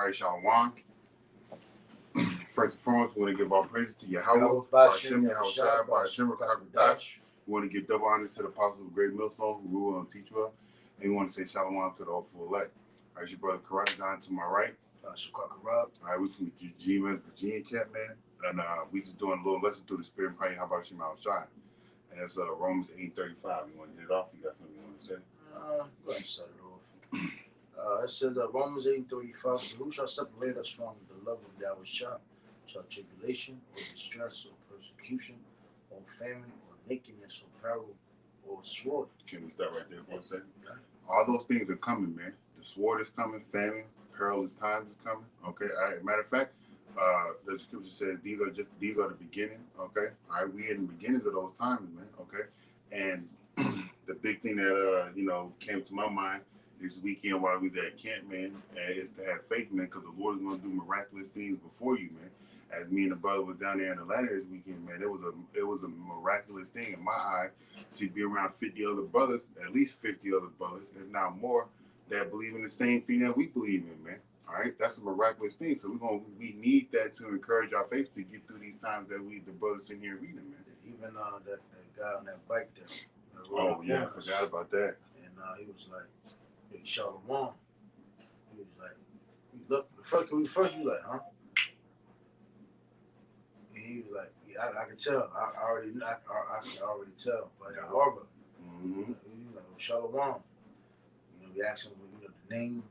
All right, Shalom. First and foremost, we want to give all praises to Yahweh, Hashem, Yahushua, Hashem, Rakakadash. We want to give double honors to the apostles of Great Millstone who rule and teach well. And we want to say Shalom to the all full elect. All right, your brother Karat to my right. All right, we from the Virginia camp, man. And we just doing a little lesson through the spirit and praying. How about Shema Shai? And that's Romans 8:35. You want to hit it off? You got something you want to say? Go ahead and set it off. It says Romans 8:35. So who shall separate us from the love of Yahushua? Shall tribulation, or distress, or persecution, or famine, or nakedness, or peril, or sword? Can we start right there for a second? Yeah. All those things are coming, man. The sword is coming, famine, perilous times is coming. Okay. All right. Matter of fact, the scripture says these are the beginning. Okay. All right. We in the beginnings of those times, man. Okay. And the big thing that came to my mind this weekend while we was at camp, man, is to have faith, man, because the Lord is going to do miraculous things before you, man. As me and the brother was down there in Atlanta this weekend, man, it was a miraculous thing in my eye to be around 50 other brothers, at least 50 other brothers, if not more, that believe in the same thing that we believe in, man. All right, that's a miraculous thing. So we need that to encourage our faith to get through these times that the brothers sitting here reading, man. Even that guy on that bike there. Oh yeah, I forgot about that. And he was like, he shot him on. He was like, look, first he was like, huh? And he was like, yeah, I can tell. I can already tell by the harbor. Mm-hmm. Shalom. We asked him, the name.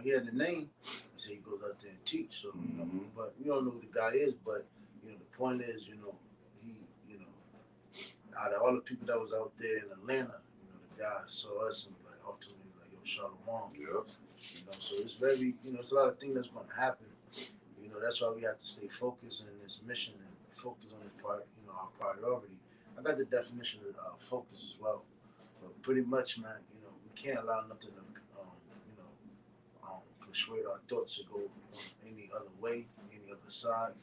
He had the name. He said he goes out there and teach. So, but we don't know who the guy is. But the point is, he, out of all the people that was out there in Atlanta, the guy saw us and like ultimately like, yo, Shalom. Yep. So it's very, it's a lot of things that's going to happen. That's why we have to stay focused in this mission and focus on this part, our priority. I got the definition of focus as well. But pretty much, man, we can't allow nothing to, persuade our thoughts to go any other way, any other side.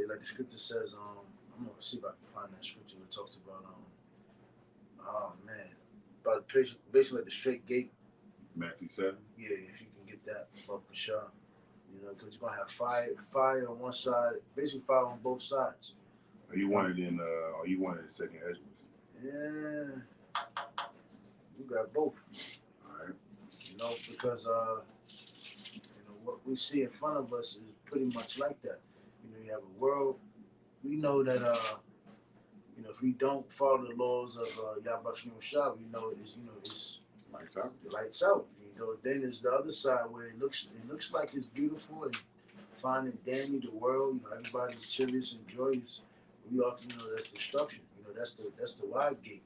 Like the scripture says, I'm going to see if I can find that scripture that talks about, about basically like the straight gate. Matthew 7. Yeah, if you can get that, for sure. Because you're going to have fire on one side, basically fire on both sides. Or you wanted the second Ezra? Yeah. We got both. All right. Because, what we see in front of us is pretty much like that. You have a world. We know that, if we don't follow the laws of Yahweh Shah, we know it's lights out. It lights out. Then there's the other side where it looks like it's beautiful and fine and dandy. The world, everybody's cheerious and joyous. We often know that's destruction. That's the wide gate.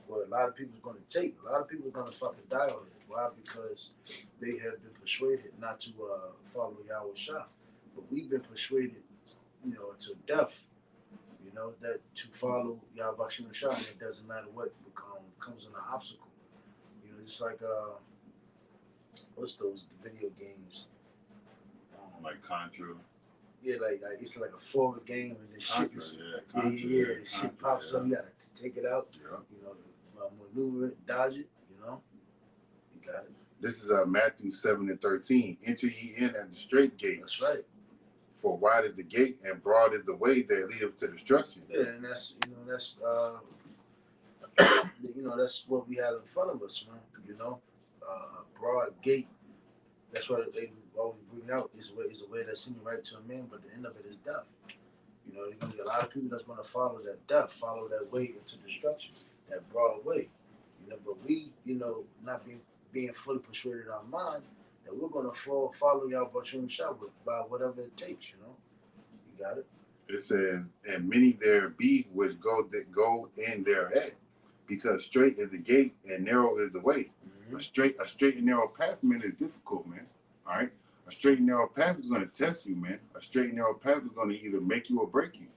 Where a lot of people are going to take. A lot of people are going to fucking die on it. Why? Because they have been persuaded not to follow Yahweh Shah. But we've been persuaded, to death, that to follow Yahweh Shah, and it doesn't matter what becomes an obstacle. It's like, what's those video games? Like Contra. Yeah, like it's like a forward game, and the shit is, shit pops up. You gotta take it out. Yeah. Maneuver it, dodge it. You got it. This is Matthew 7:13. Enter ye in at the straight gate. That's right. For wide is the gate and broad is the way that leadeth to destruction. Yeah, and that's that's what we have in front of us, man. A broad gate. That's what they always bring out is a way that seems right to a man, but the end of it is death. There's gonna be a lot of people that's gonna follow that death, follow that way into destruction, that broad way. But we, not being fully persuaded in our mind that we're gonna follow Yahweh Shah by whatever it takes. You got it. It says, and many there be which go in thereat, because straight is the gate and narrow is the way. Mm-hmm. A straight and narrow path, man, is difficult, man. All right. A straight and narrow path is going to test you, man. A straight and narrow path is going to either make you or break you.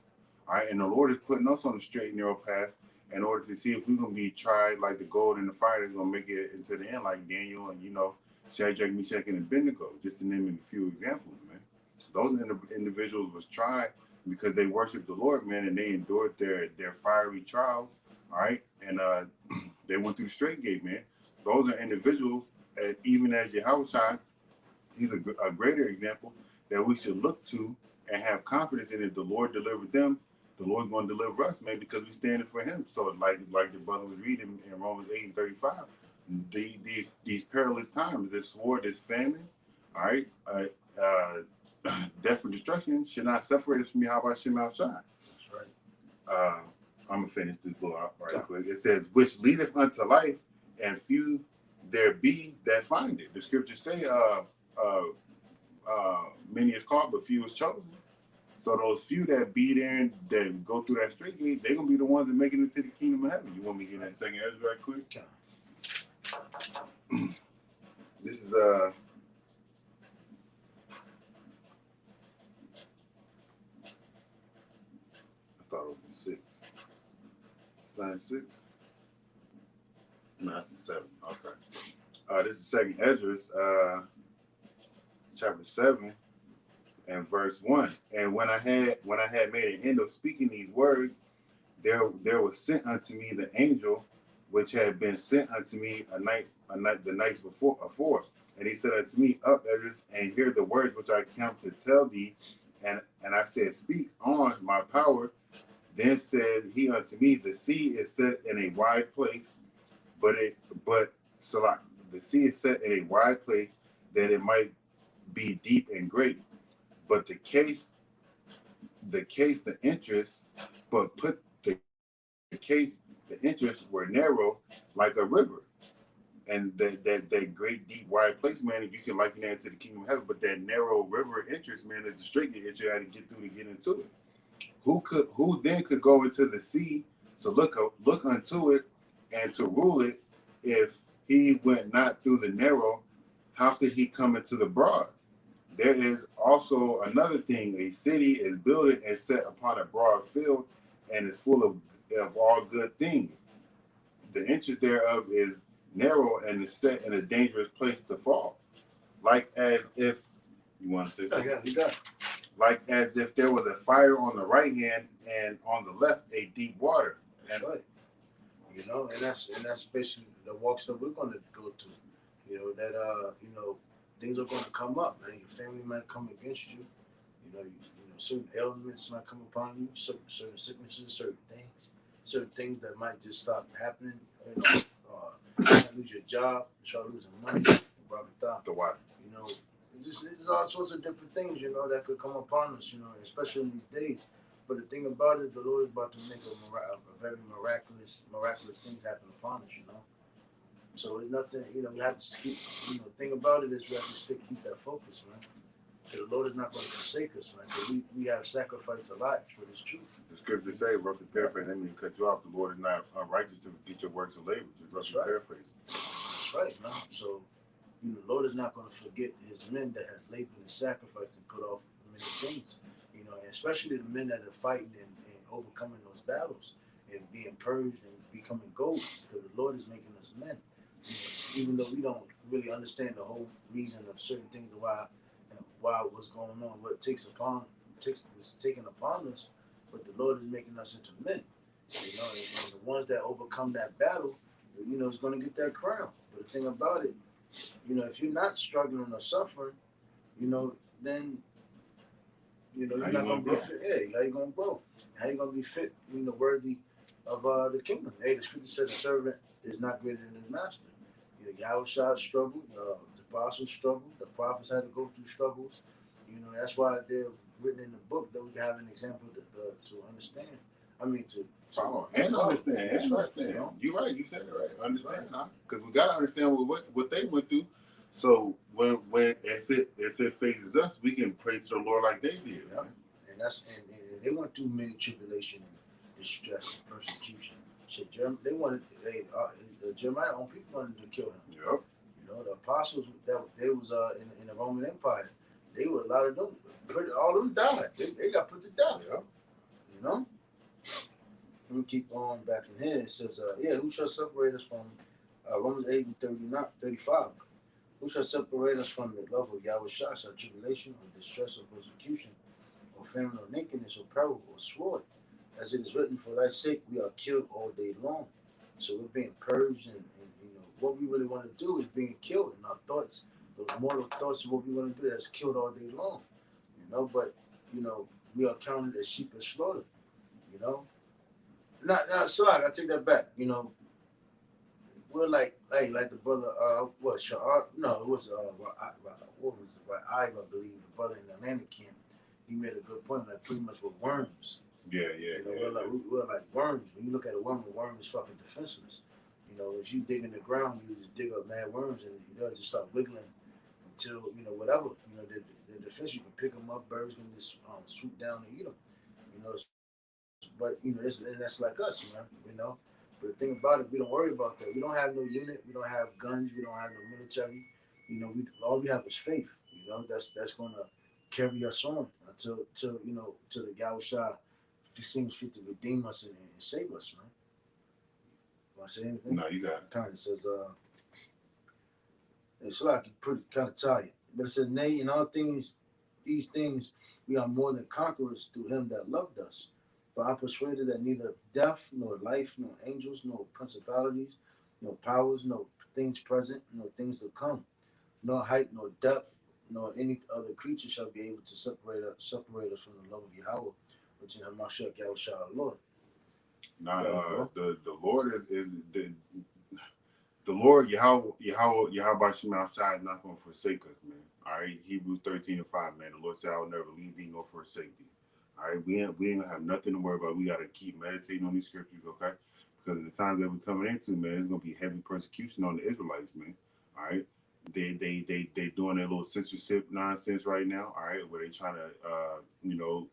All right. And the Lord is putting us on a straight and narrow path in order to see if we're going to be tried like the gold and the fire that's going to make it into the end, like Daniel and, Shadrach, Meshach, and Abednego, just to name a few examples, man. So those individuals was tried because they worshiped the Lord, man, and they endured their fiery trials, all right? And they went through the straight gate, man. Those are individuals, even as Yahushua he's a greater example that we should look to and have confidence in. If the Lord delivered them, the Lord's going to deliver us, man, because we standing for Him. So, like the brother was reading in Romans 8:35, these perilous times, this sword, this famine, all right, death and destruction should not separate us from Yahweh Shem Al Shai. That's right. I'm gonna finish this book out right quick. It says, "Which leadeth unto life, and few there be that find it." The scriptures say, "Many is called, but few is chosen." So those few that be there and that go through that straight gate, they're gonna be the ones that make it into the kingdom of heaven. You want me to get that second Ezra right quick? This is I thought it was 6. It's not 6. No, it's 7. Okay. This is second Ezra, chapter 7 and verse 1. And when I had made an end of speaking these words, there was sent unto me the angel which had been sent unto me the nights before. And he said unto me, Up, Ezra, and hear the words which I came to tell thee. And I said, Speak on, my power. Then said he unto me, The sea is set in a wide place, but Salah, the sea is set in a wide place that it might be deep and great. But the interest, but put the interest were narrow like a river. And that great deep wide place, man, if you can liken that to the kingdom of heaven, but that narrow river interest, man, is the straight gate that you had to get through to get into it. Who then could go into the sea to look unto it and to rule it? If he went not through the narrow, how could he come into the broad? There is also another thing: a city is builded and set upon a broad field, and is full of all good things. The interest thereof is narrow and is set in a dangerous place to fall. Like as if you want to say something? Yeah, you got it. Like as if there was a fire on the right hand and on the left a deep water. That's right. You know, and that's basically the walks that we're going to go to. You know that things are going to come up, man. Your family might come against you. You know, certain ailments might come upon you. Certain sicknesses, certain things that might just stop happening. You know, you might lose your job, start losing money. The water. You know, there's all sorts of different things, you know, that could come upon us, you know, especially in these days. But the thing about it, the Lord is about to make a very miraculous things happen upon us, you know. So it's nothing, you know, we have to keep, you know, the thing about it is we have to still keep that focus, man. Because the Lord is not going to forsake us, man. Because we have sacrificed a lot for this truth. The scriptures say, roughly paraphrase, I mean, cut you off, the Lord is not unrighteous to forget your works of labor. Just roughly paraphrase. That's right, man. So, you know, the Lord is not going to forget his men that has labored and sacrificed and put off many things. You know, and especially the men that are fighting and overcoming those battles and being purged and becoming gold, because the Lord is making us men. You know, even though we don't really understand the whole reason of certain things, why what's going on, what is taken upon us, but the Lord is making us into men. You know, and the ones that overcome that battle, you know, is going to get that crown. But the thing about it, you know, if you're not struggling or suffering, you know, then, you know, you're not going to be fit. Yeah, how you going to grow? How you going to be fit, you know, worthy of the kingdom? Hey, the scripture said the servant is not greater than his master. You know, Yahushua struggled, the apostles struggled, the prophets had to go through struggles. You know, that's why they're written in the book that we can have an example to understand. I mean, to follow and understand. That's right. You know? You're right. You said it right. Understand, because we got to understand what they went through. So when if it faces us, we can pray to the Lord like they did. Yeah. And they went through many tribulation and distress and persecution. Shit, Jeremiah own people wanted to kill him. Yep. You know, the apostles that they was in the Roman Empire, they were a lot of them. All of them died. They got put to death. Yep. You know. Let me keep going back in here. It says, who shall separate us from Romans 8 and 35? Who shall separate us from the love of Yahushua, shall tribulation or distress or persecution, or famine or nakedness or peril or sword? As it is written, for thy sake we are killed all day long. So we're being purged, and you know what we really want to do is being killed in our thoughts, those mortal thoughts of what we want to do that's killed all day long. You know, but you know, we are counted as sheep and slaughtered. You know, not sorry, I take that back. You know, we're like, hey, like the brother, what Shahar? No, it was what was it? Right, I believe the brother in the Atlanta camp. He made a good point. Like pretty much with worms. Yeah. You know, we're like worms. When you look at a worm is fucking defenseless. You know, as you dig in the ground, you just dig up mad worms, and they'll just start wiggling until you know whatever. You know, the defense. You can pick them up. Birds can just swoop down and eat them. You know, but you know, that's like us, man. You know, but the thing about it, we don't worry about that. We don't have no unit. We don't have guns. We don't have no military. You know, all we have is faith. You know, that's gonna carry us on until you know till the Gaushah seems fit to redeem us and save us, man. Want to say anything? No, you got it. Kind of says, it's like pretty kind of tired, but it says, nay, in all things, these things, we are more than conquerors through Him that loved us. For I'm persuaded that neither death, nor life, nor angels, nor principalities, nor powers, nor things present, nor things to come, nor height, nor depth, nor any other creature shall be able to separate us from the love of Yahweh, which in Hamashiach Yahushua our Lord. Now, the Lord is the Lord Yahweh Shema Shai is not going to forsake us, man. All right, Hebrews 13:5, man. The Lord said, "I will never leave thee nor forsake thee." All right, we ain't gonna have nothing to worry about. We got to keep meditating on these scriptures, okay? Because in the times that we're coming into, man, there's gonna be heavy persecution on the Israelites, man. All right, they doing their little censorship nonsense right now. All right, where they trying to you know,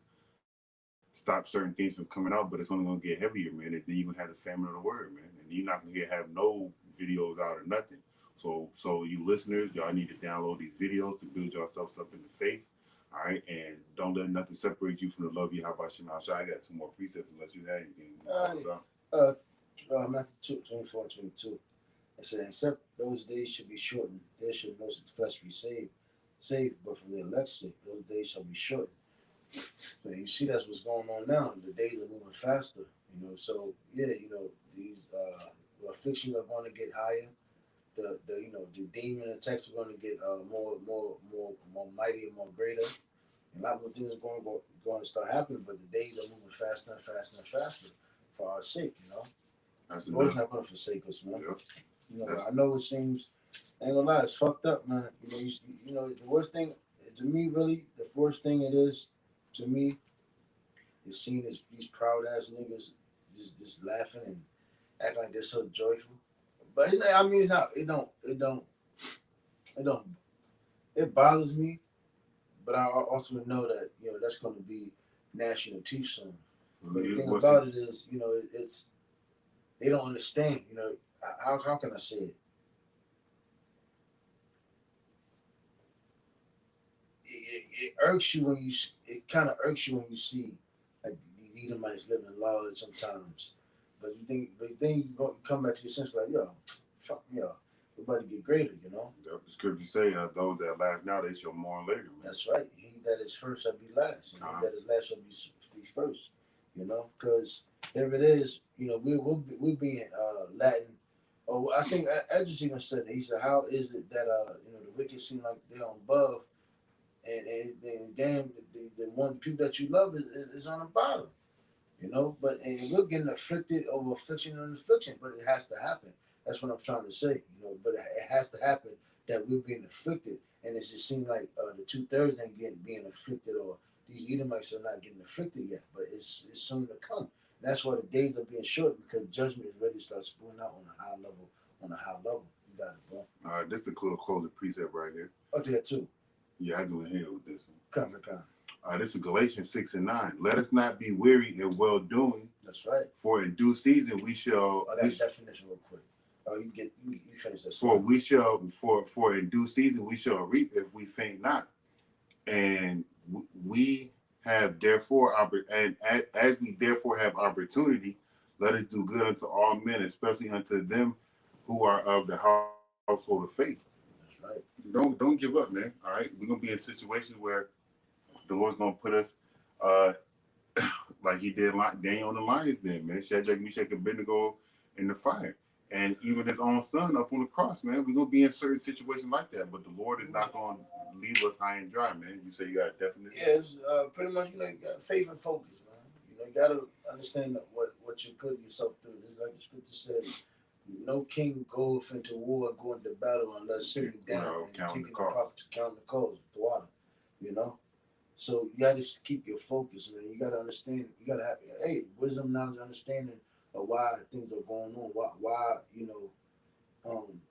stop certain things from coming out, but it's only gonna get heavier, man. And then you gonna have the famine of the word, man, and you're not gonna have no videos out or nothing. So you listeners, y'all need to download these videos to build yourselves up in the faith. All right, and don't let nothing separate you from the love of Yahweh Shema Shai. I got two more precepts unless you had anything. Matthew 24:22. It said, except those days should be shortened, there should no flesh be saved, but for the elect's sake, those days shall be shortened. So you see, that's what's going on now. The days are moving faster, you know. So yeah, you know, these afflictions are going to get higher. The you know the demon attacks are going to get more mighty and more greater. And a lot more things are going to start happening, but the days are moving faster and faster and faster for our sake, you know. That's the Lord's not going to forsake us, man. Yep. You know, I know it seems, I ain't gonna lie, it's fucked up, man. You know, you know, the worst thing to me, really, the worst thing it is to me is seeing these proud ass niggas just laughing and acting like they're so joyful. But I mean, it's not. It bothers me. But I also know that you know that's going to be national teach soon. But the thing about it is, you know, it's they don't understand. You know, how can I say it? It irks you when you. It kind of irks you when you see like these Edomites living large sometimes. But then you come back to your sense like, yo, fuck me up. We're about to get greater, you know. The scriptures say, those that laugh now, they shall mourn later. Man. That's right. He that is first shall be last. And he that is last shall be first. You know, because if it is, you know, we're being Latin. Oh, I think Edris even said that. He said, "How is it that you know the wicked seem like they're on above, and damn the one people that you love is on the bottom." You know, and we're getting afflicted over affliction and affliction, but it has to happen. That's what I'm trying to say, you know. But it has to happen that we're being afflicted, and it just seems like the 2/3 ain't being afflicted, or these Edomites are not getting afflicted yet. But it's soon to come. And that's why the days are being short because judgment is ready to start spewing out on a high level. You got it, bro. All right, this is a closing precept right here. I'll do that too. Yeah, I do here with this one. Come. This is Galatians 6:9. Let us not be weary in well doing. That's right. For in due season we shall. Oh, that definition real quick. Oh, you finish that. For in due season we shall reap if we faint not, and we have therefore and as we therefore have opportunity, let us do good unto all men, especially unto them who are of the household of faith. That's right. Don't give up, man. All right, we're gonna be in situations where the Lord's gonna put us, like He did Daniel and the lions, then, man. Shadrach, Meshach, and Abednego in the fire. and even his own son up on the cross, man. We're gonna be in certain situations like that, but the Lord is not gonna leave us high and dry, man. You say you got a definition? Yeah, it's pretty much, you know, you got faith and focus, man. You know, you got to understand that what you're putting yourself through. It's like the scripture says, no king goeth into war, go into battle unless sitting down and taking the proper to count the cost, the water, you know? So you got to keep your focus, man. You got to understand, you got to have, hey, wisdom, knowledge, understanding of why things are going on, why you know,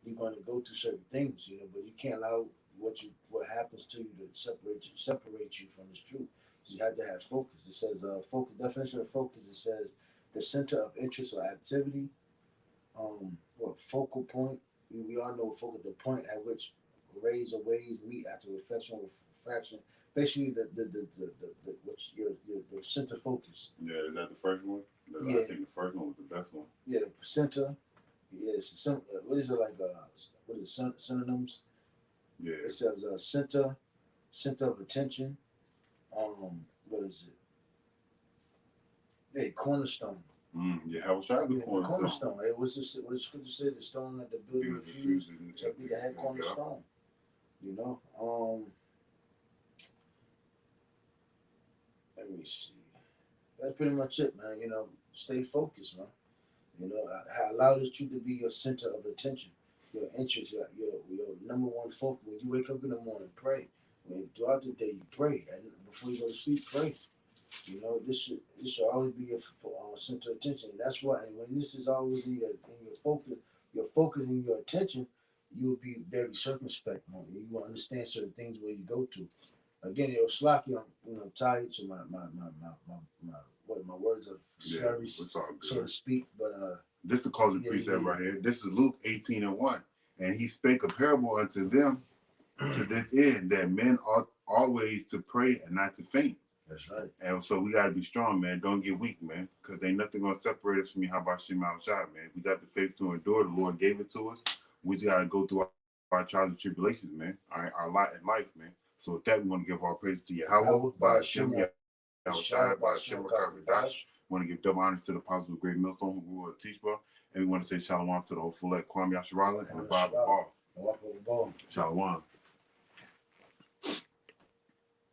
you're going to go through certain things, you know, but you can't allow what happens to you to separate you from this truth. So you have to have focus. It says focus, definition of focus. It says the center of interest or activity. What focal point? We all know focal, the point at which rays or waves meet after reflection or fraction. Basically, the what's your the center focus. Yeah, is that the first one? Yeah. I think the first one was the best one. Yeah, the center. Yes, what is it like? What is it, synonyms? Yeah. It says center of attention. What is it? Hey, cornerstone. Yeah, how was I the cornerstone? Hey, what the scripture said? The stone that the building refused. So I think they had cornerstone. You know. Let me see. That's pretty much it, man. You know, stay focused, man. You know, allow this truth to be your center of attention, your interest, your number one focus. When you wake up in the morning, pray. When throughout the day you pray, and before you go to sleep, pray. You know, this should always be your center of attention. And that's why, and when this is always in your focus and your attention, you will be very circumspect. You will understand certain things where you go to. Again, it'll slack you. You know, tired to my words of slurries, so to speak. But this the closing precept right here. This is Luke 18:1, and he spake a parable unto them to this end, that men ought always to pray and not to faint. That's right. And so we got to be strong, man. Don't get weak, man, because ain't nothing gonna separate us from you. How about Shema Shai, man? We got the faith to endure. The Lord gave it to us. We just got to go through our trials and tribulations, man. Our lot in life, man. So with that, we want to give our praise to Yahweh, by Hashem, Shai, by Hashem, Kakadash. We want to give double honors to the apostle of Great Millstone, who will teach well. And we want to say shalom to the whole full Kwame Yasharala and the Bible Ball. Shalom.